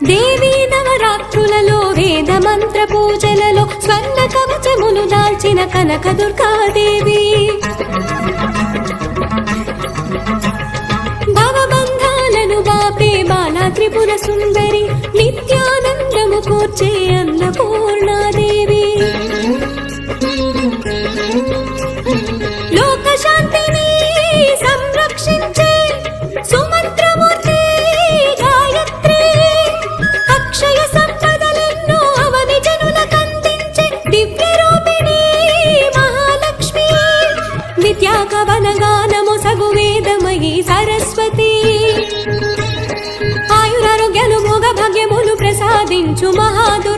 దేవీ నవరాత్రులలో వేద మంత్ర పూజలలో స్వర్ణ కవచములు దాల్చిన కనక దుర్గాదేవి భవబంధాలను బాపే బాలా త్రిపుర సుందరి నిత్యానందము కూర్చే అన్నపూర్ణాదేవి లోక శాంతిని సంరక్షించే సుమంత్రమూర్తి గాయత్రి అక్షయ సంపదలెన్నో అవని జనులకందించే దివ్య రూపిణి మహాలక్ష్మి విద్యాకవన గానము సగు వేదమయీ సరస్వతి ఆయురారోగ్యాలు భోగ భాగ్యములు ప్రసాదించు మహాదు